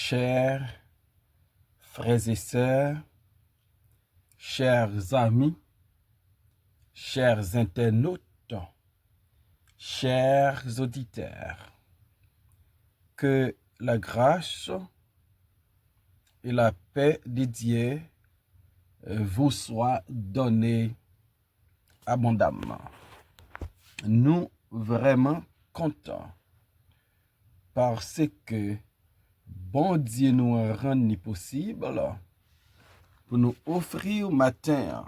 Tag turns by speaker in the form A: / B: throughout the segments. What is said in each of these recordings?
A: Chers frères et sœurs, chers amis, chers internautes, chers auditeurs, que la grâce et la paix de Dieu vous soient données abondamment. Nous vraiment contents parce que bon Dieu nous rend possible pour nous offrir au matin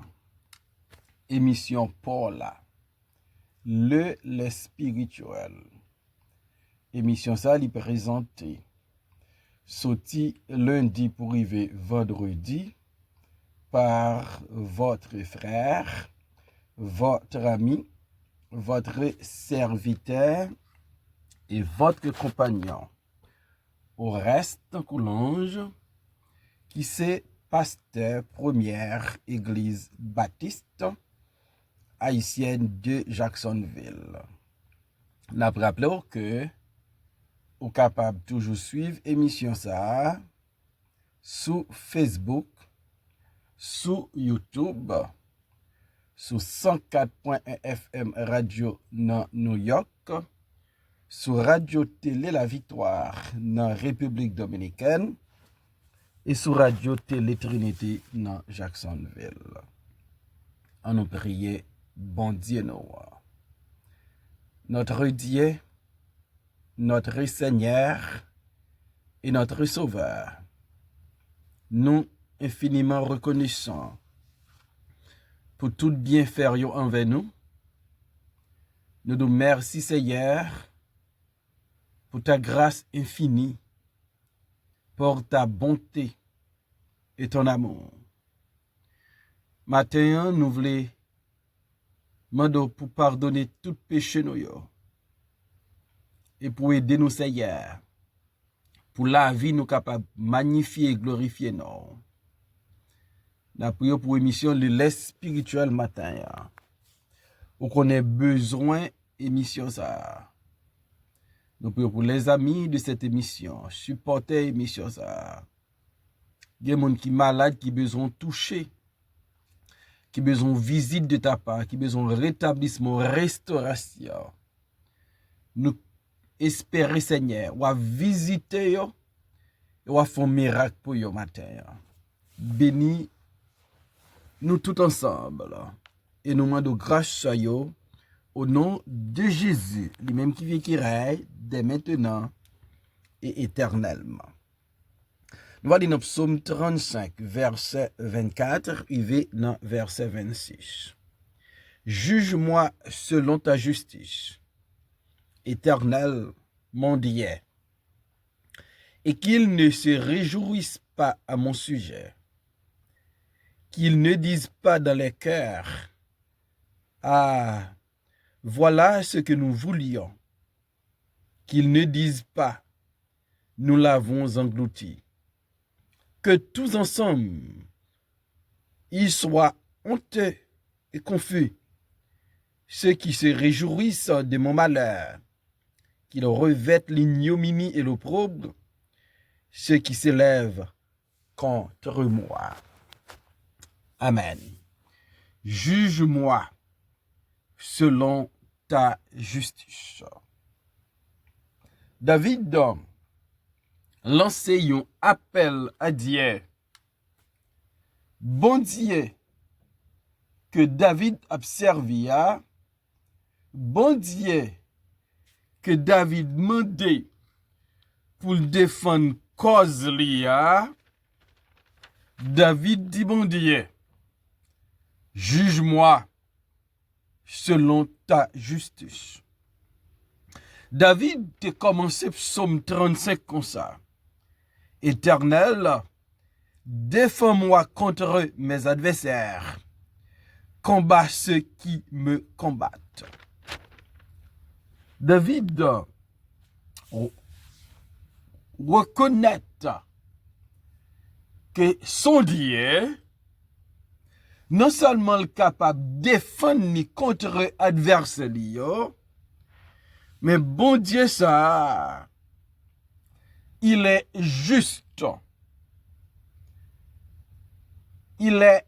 A: émission Paula, le spirituel. Émission ça lui présentée sorti lundi pour arriver vendredi par votre frère, votre ami, votre serviteur et votre compagnon. Au reste, Coulange, qui c'est pasteur première église baptiste haïtienne de Jacksonville. N'a rappelé que vous capable toujours suivre émission ça sur Facebook, sur YouTube, sur 104.1 FM radio dans New York, sur Radio Télé La Victoire dans République Dominicaine et sur Radio Télé Trinité dans Jacksonville. On nous prie, bon Dieu nous. Notre Dieu, notre Seigneur et notre Sauveur, nous infiniment reconnaissants pour tout bienfait envers nous. Nous nous remercions, Seigneur, pour ta grâce infinie, pour ta bonté et ton amour. Matin, nous voulons demander pour pardonner tout péché nous et pour aider nous, Seigneur, pour la vie nous capable de magnifier et glorifier nous. Nous prions pour émission le lait spirituel matin. Où qu'on ait besoin émission ça. Nous prions pour les amis de cette émission, supporter l'émission ça. Il y a des gens qui sont malades, qui ont besoin de toucher, qui ont besoin de visite de ta part, qui ont besoin de rétablissement, restauration. Nous espérons, Seigneur, ou à visiter yo, ou à faire un miracle pour yo matin. Bénis nous tout ensemble. Et nous demandons grâce à yo. Au nom de Jésus, lui-même qui vit qui règne dès maintenant et éternellement. Nous allons dans Psaume 35, verset 24, arrivé dans verset 26. Juge-moi selon ta justice, éternel mon Dieu, et qu'il ne se réjouisse pas à mon sujet, qu'il ne dise pas dans les cœurs, ah, voilà ce que nous voulions, qu'ils ne disent pas, nous l'avons englouti. Que tous ensemble, ils soient honteux et confus, ceux qui se réjouissent de mon malheur, qu'ils revêtent l'ignominie et l'opprobre, ceux qui s'élèvent contre moi. Amen. Juge-moi selon ta justice. David lancé un appel à Dieu. Bon Dieu que David a servi, bon Dieu que David demandé pour défendre cause lia. David dit bon Dieu, juge-moi selon ta justice. David a commencé psaume 35 comme ça. Éternel, défends-moi contre mes adversaires. Combat ceux qui me combattent. David reconnaît que son Dieu non seulement capable de défendre contre adversaire, mais bon Dieu ça, il est juste. il est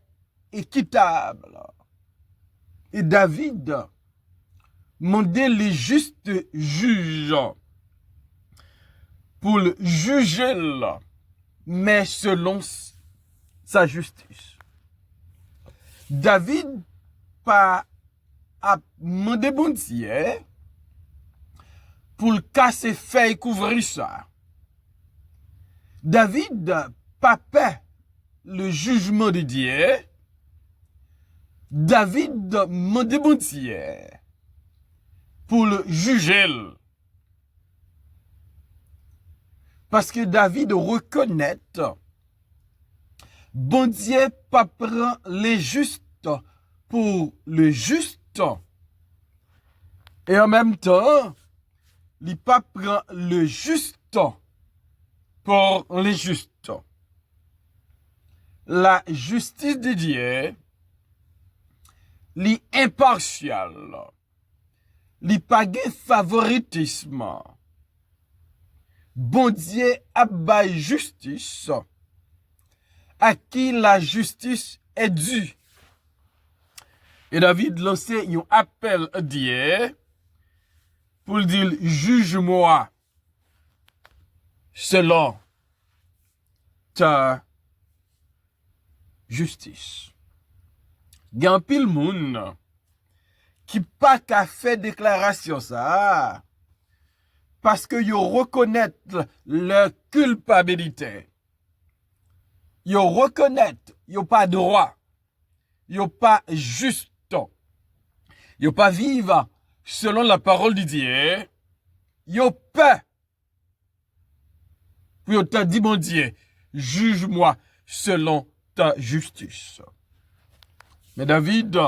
A: équitable. Et David mandait les justes juges pour le juger, mais selon sa justice. David pas a demandé bon Dieu pour le casser fait couvrir ça. David pas paix le jugement de Dieu. David demandé bon Dieu pour le juger. Parce que David reconnaît, bon Dieu pas prend les justes pour le juste. Et en même temps, il pas prend le juste pour les justes. La justice de Dieu, l'impartial, li pas de favoritisme. Bon Dieu a bail justice à qui la justice est due. Et David lancé un appel à Dieu pour dire juge-moi selon ta justice. Il y a un pile moun qui pas qu'à faire déclaration ça parce que yo reconnaître leur culpabilité. Yo reconnaître yo pas droit. Yo pas juste. Yo pas vivre selon la parole de Dieu. Yo peur. Puis yo t'a dit mon Dieu, juge-moi selon ta justice. Mais David,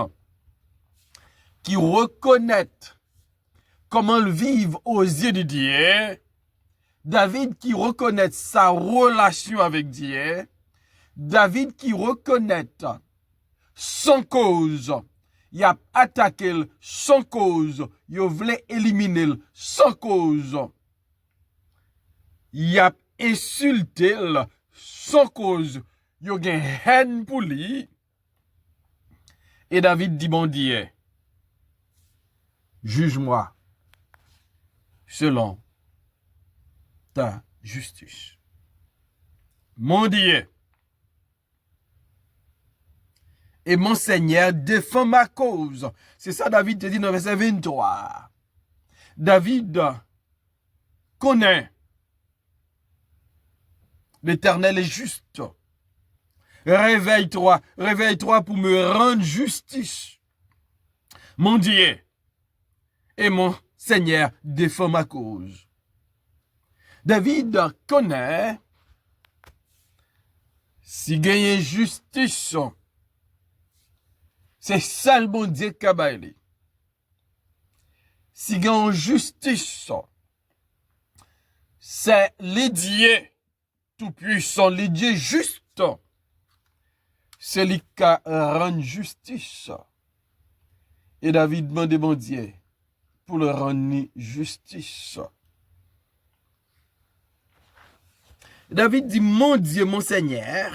A: qui reconnaît comment le vivre aux yeux de Dieu, David qui reconnaît sa relation avec Dieu, David qui reconnaît sans cause, il a attaqué sans cause, il voulait éliminer sans cause, il a insulté sans cause, il a une haine pour lui. Et David dit, bon Dieu, juge-moi selon ta justice. Mon Dieu et mon Seigneur défend ma cause. C'est ça David te dit dans verset 23. David connaît l'Éternel est juste. Réveille-toi, réveille-toi pour me rendre justice. Mon Dieu et mon Seigneur défend ma cause. David connaît si gagne justice, c'est ça le bon Dieu qui a baillé. Si gagne justice, c'est les dieux tout puissant, les dieux justes. C'est lui qui rend justice. Et David demande bon Dieu pour le rendre justice. David dit, mon Dieu, mon Seigneur,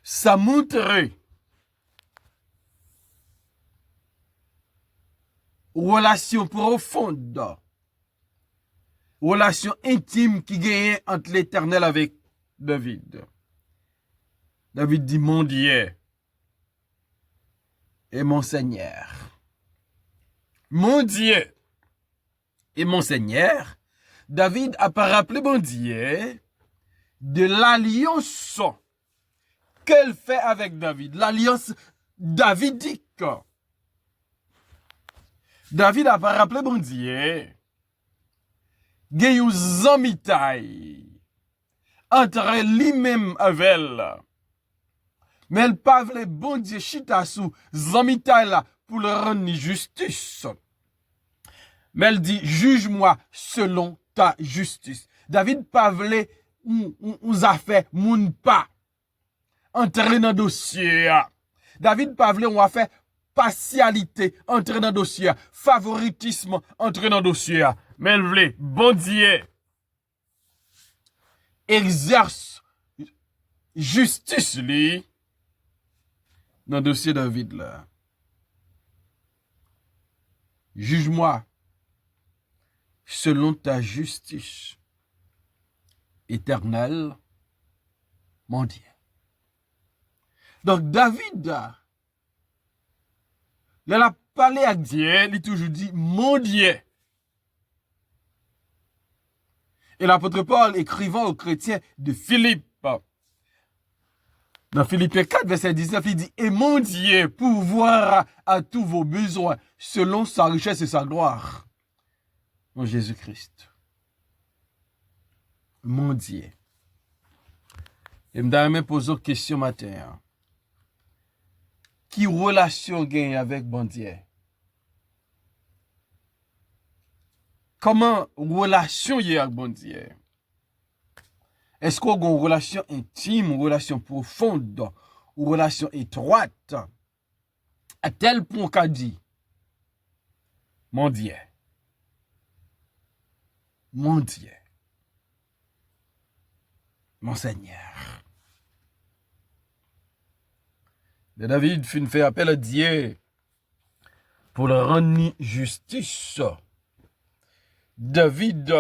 A: ça montre relation profonde, relation intime qui gagne entre l'Éternel avec David. David dit, mon Dieu et mon Seigneur. Mon Dieu et mon Seigneur, David a pas rappelé bon Dieu de l'alliance qu'elle fait avec David, l'alliance davidique. David a pas rappelé bon Dieu, il y a une zamitaille entre lui-même avec elle. Mais elle pas voulu bon Dieu chita sous zamitaille là pour le rendre justice. Mais elle dit, juge-moi selon ta justice. David pas voulu nous a fait moun pas entrer dans le dossier. David pas voulu on a fait partialité entrer dans le dossier, favoritisme entrer dans le dossier. Mais elle voulait bon Dieu exerce justice lui dans le dossier David là. Juge-moi selon ta justice éternelle, mon Dieu. Donc David, il a parlé à Dieu, il a toujours dit, mon Dieu. Et l'apôtre Paul, écrivant aux chrétiens de Philippe, dans Philippiens 4, verset 19, il dit, et mon Dieu pourvoira à tous vos besoins selon sa richesse et sa gloire. Mon Jésus-Christ. Mon Dieu. Et me poser une question matin. Qui relation gagne avec bon Dieu? Comment relation y a avec bon Dieu? Est-ce qu'on a une relation intime, une relation profonde, une relation étroite? À tel point qu'a dit, mon Dieu, mon Dieu, mon Seigneur. Et David fait appel à Dieu pour le rendre justice. David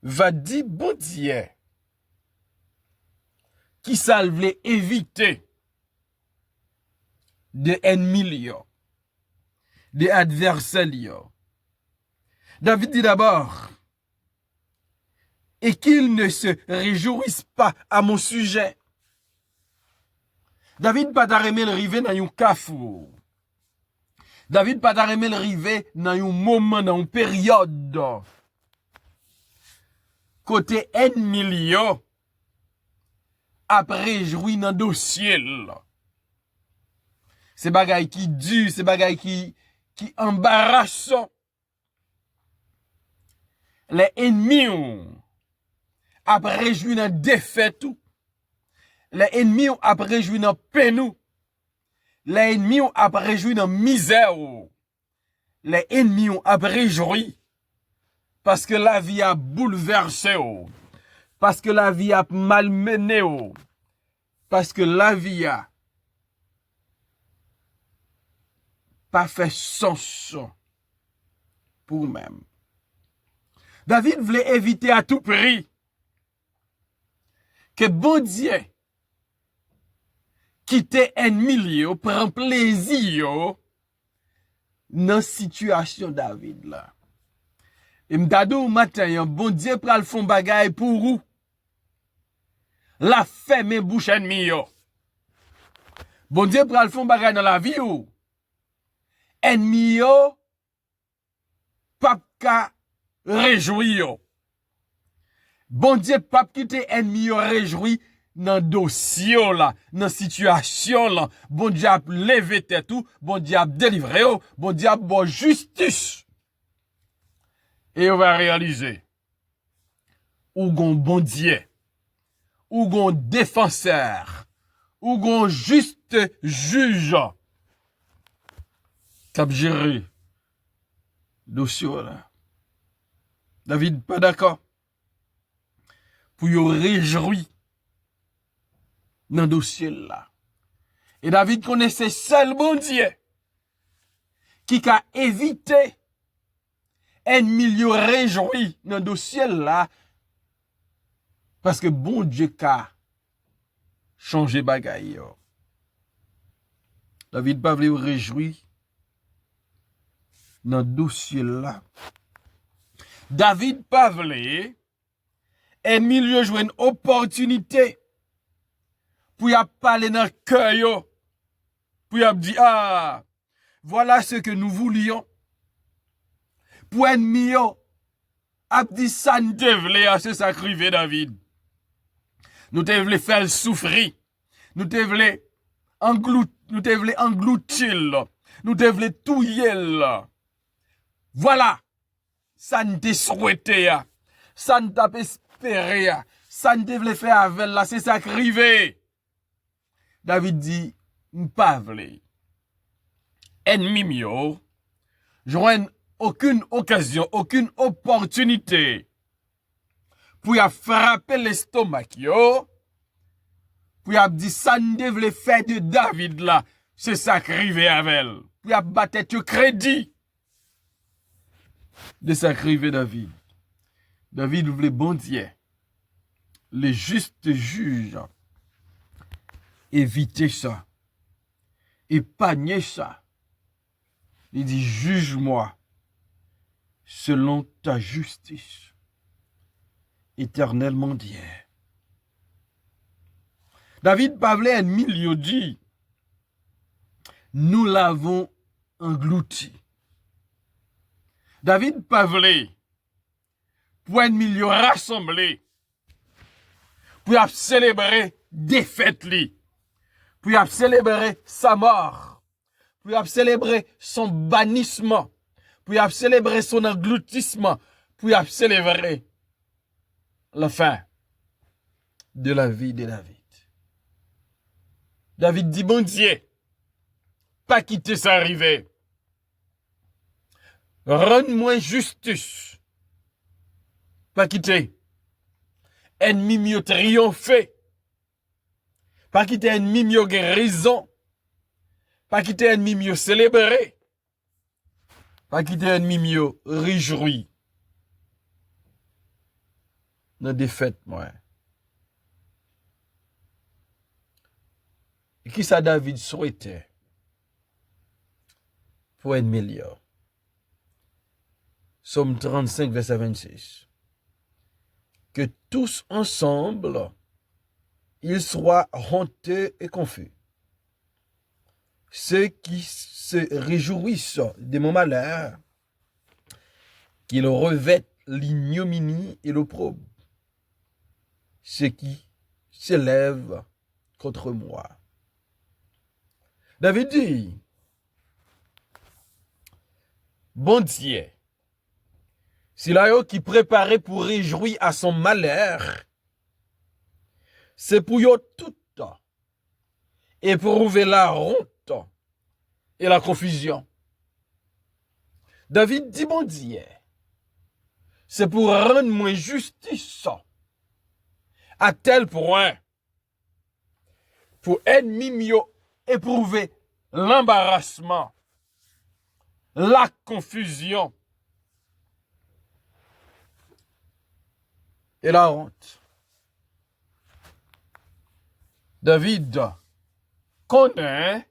A: va dire, bon Dieu, qui ça voulait éviter des ennemis, des adversaires. David dit d'abord, et qu'ils ne se réjouissent pas à mon sujet. David pas t'arrêter le river dans un cafou. David pas t'arrêter le river dans un moment, dans une période. Côté ennemi, après jouer dans le dossier. C'est bagay qui dure, c'est bagay qui embarrassant. Les ennemis après jouer dans défaite. Les ennemis après jouer dans peine. Les ennemis après jouer dans misère. Les ennemis après jouer parce que la vie a bouleversé. Parce que la vie a malmené. Parce que la vie a pas fait sens pour même. David voulait éviter à tout prix que bon Dieu quitte ennemi prend plaisir dans la situation David là. Et m'dadou matin, bon Dieu pral font bagay pour vous. La ferme bouche ennemi yo. Bon Dieu pral font bagay dans la vie ou. Ennemi yo pas ka réjouir. Bon Dieu pas quitter ennemi yo réjoui dans dossier là, dans situation là. Bon Dieu a levé tête tout, bon Dieu a délivré, bon Dieu a bon justice. Et on va réaliser ou gon bon Dieu, ou gon défenseur, ou gon juste juge cap gérer dossier là. David pas d'accord pour y réjouir dans le dossier là. Et David connaissait seul bon Dieu qui a évité ennemi yo réjoui dans le dossier là parce que bon Dieu a changé bagay yo. David pas voulu réjouir dans le dossier là. David pas voulu ennemi yo jouer une opportunité pour y parler dans le cœur yo. Pour y dire ah voilà ce que nous voulions. Pour ennemi yo a dit ça ne devait à se sacrifier David. Nous devons faire souffrir. Nous devons engloutir. Nous devons touiller. Voilà. Ça ne te souhaité. Ça ne t'a espéré. Ça ne devait faire avec là. C'est sacrifié. David dit, pas vle. Ennemi mio, joigne aucune occasion, aucune opportunité pour y frapper l'estomac yo, Pour y a dit ça ne devait faire de David là, c'est ça qui arrivé avec elle. Pour y a battu le crédit de ça qui arrivé David. David voulait bon Dieu, les justes juges, éviter ça, épargner ça. Il dit, juge-moi selon ta justice, éternellement Dieu. David parlait un milieu dit, nous l'avons englouti. David parlait pour un milieu rassemblé, pour célébrer défaite li, pour célébrer sa mort, pour célébrer son bannissement, pour célébrer son engloutissement, pour célébrer la fin de la vie de David. David dit, bon Dieu, pas quitter ça arriver. Rends-moi justice. Pas quitter. Ennemi mieux triompher. Pas quitter ennemi mieux guérison. Pas quitter ennemi mieux célébrer. Pas quitter ennemi mieux réjouir. Dans défaite, moi. Et qui ça David souhaitait pour être meilleur? Somme 35, verset 26. Que tous ensemble, ils soient honteux et confus. Ceux qui se réjouissent de mon malheur, qu'ils revêtent l'ignominie et l'opprobre. Ceux qui s'élèvent contre moi. David dit, bon Dieu, si là qui préparait pour réjouir à son malheur, c'est pour yo tout éprouver la honte et la confusion. David dit, bon Dieu, c'est pour rendre moi justice à tel point pour ennemi mieux éprouver l'embarrassement, la confusion et la honte. David connaît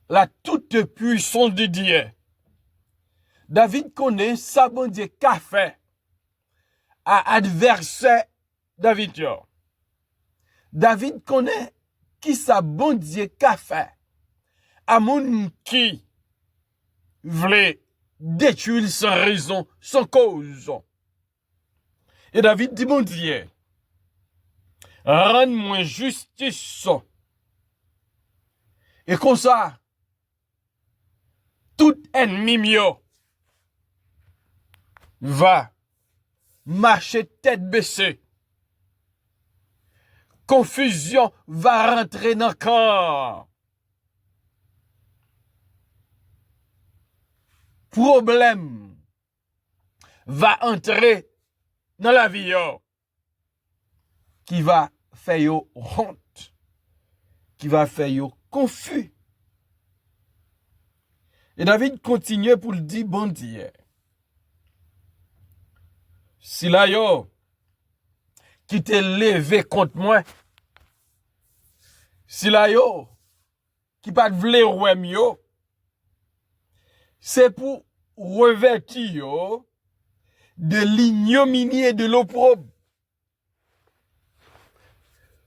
A: la toute puissance de Dieu. David connaît sa bon Dieu qu'a fait à adversaire David. David connaît qui sa bon Dieu qu'a fait à mon qui voulait détruire sans raison, sans cause. Et David dit, mon Dieu, rends-moi justice. Et comme ça, tout ennemi mieux va marcher tête baissée. Confusion va rentrer dans le corps. Problème va entrer dans la vie qui va faire honte, qui va faire confus. Et David continue pour le dire, bon Dieu, si là qui t'est levé contre moi, si là qui pas de vle ouem yo, c'est pour revêtir de l'ignominie et de l'opprobre.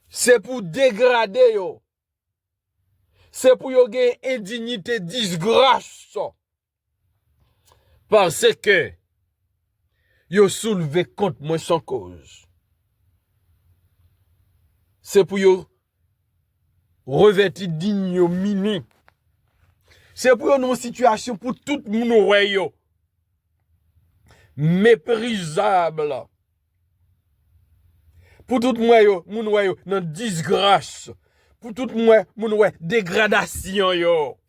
A: C'est pour dégrader yo. C'est pour yo gagner indignité, disgrâce. Parce que yo soulevé contre moi sans cause. C'est pour yo revêtir d'ignominie. C'est pour une situation pour tout le monde méprisable. Pour tout le monde dans disgrâce. Pour tout le monde dégradation yo.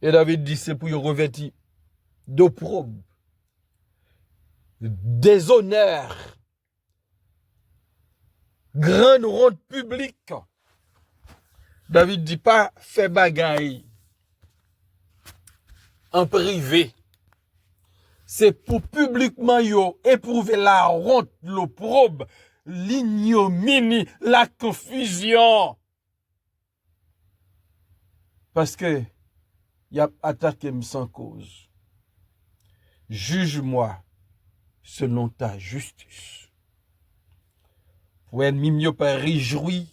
A: Et David dit c'est pour revêtir d'opprobre, déshonneur grande ronde publique. David dit pas fait bagaille en privé. C'est pour publiquement yo éprouver la honte, l'opprobre, l'ignominie, la confusion. Parce que y a attaqué sans cause. Juge-moi selon ta justice. Pour ennemi mieux pas réjoui,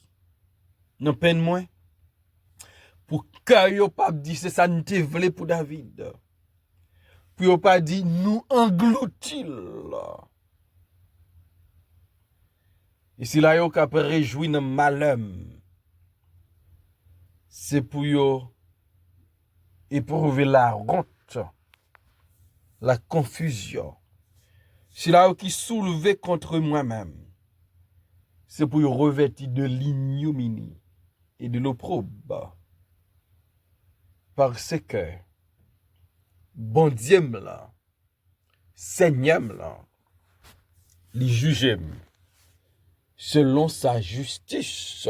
A: non peine moins. Pour que yo pas dit c'est ça nous te vle pour David. Pour yo pas dit nous engloutil. Et si là yo cap réjoui dans malheur, c'est pour yo éprouver la honte, la confusion. Si là qui soulevé contre moi-même, c'est pour yo revêtir de l'ignominie et de l'opprobre. Parce que bon Dieu là, Seigneur là, il juge selon sa justice.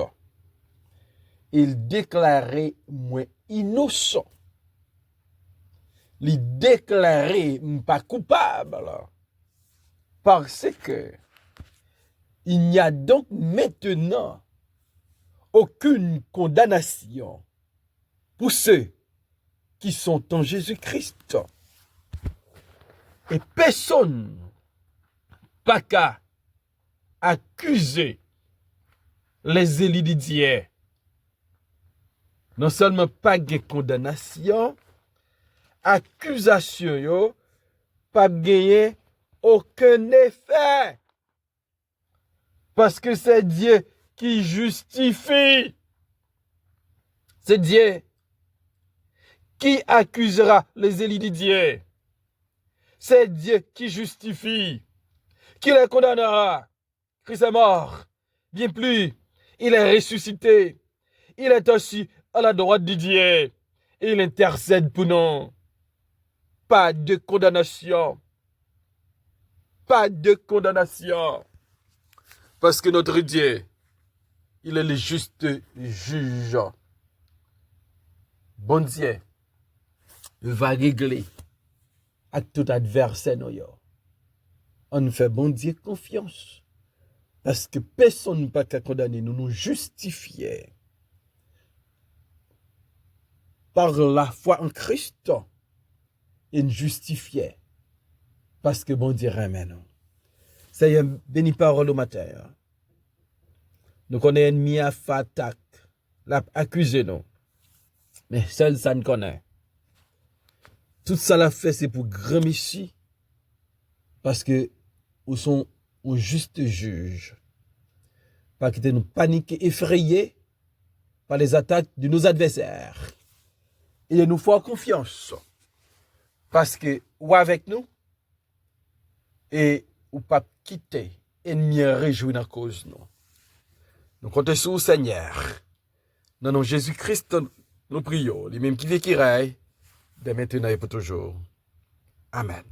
A: Il déclarait moi innocent. Il déclarait pas coupable là. Parce que il n'y a donc maintenant aucune condamnation pour ceux qui sont en Jésus-Christ. Et personne pas qu'à accuser les élus d'hier. Non seulement pas de condamnation, accusation yo pas gagner aucun effet. Parce que c'est Dieu qui justifie. C'est Dieu qui accusera les élus de Dieu. C'est Dieu qui justifie, qui les condamnera. Christ est mort, bien plus, il est ressuscité. Il est aussi à la droite de Dieu et il intercède pour nous. Pas de condamnation. Pas de condamnation. Parce que notre Dieu, il est le juste juge. Bon Dieu va régler à tout adversaire. On fait bon Dieu confiance. Parce que personne n'a pas qu'à condamner. Nous nous justifions par la foi en Christ. Et nous justifions. Parce que bon Dieu ramène. C'est une béni parole au matin. Nous connaissons ennemi à faire attaque. L'a accusé nous. Mais seul ça ne connaît. Tout ça l'a fait, c'est pour grand ici. Parce que nous sommes au juste juge. Pas quitter nous paniquer, effrayés par les attaques de nos adversaires. Et de nous faire confiance. Parce que, ou avec nous, et ou pas quitter, ennemi réjouir dans cause nous. Nous comptons sur le Seigneur. Dans nom Jésus-Christ, nous prions. Les mêmes qui vit qui règne, dès maintenant et pour toujours. Amen.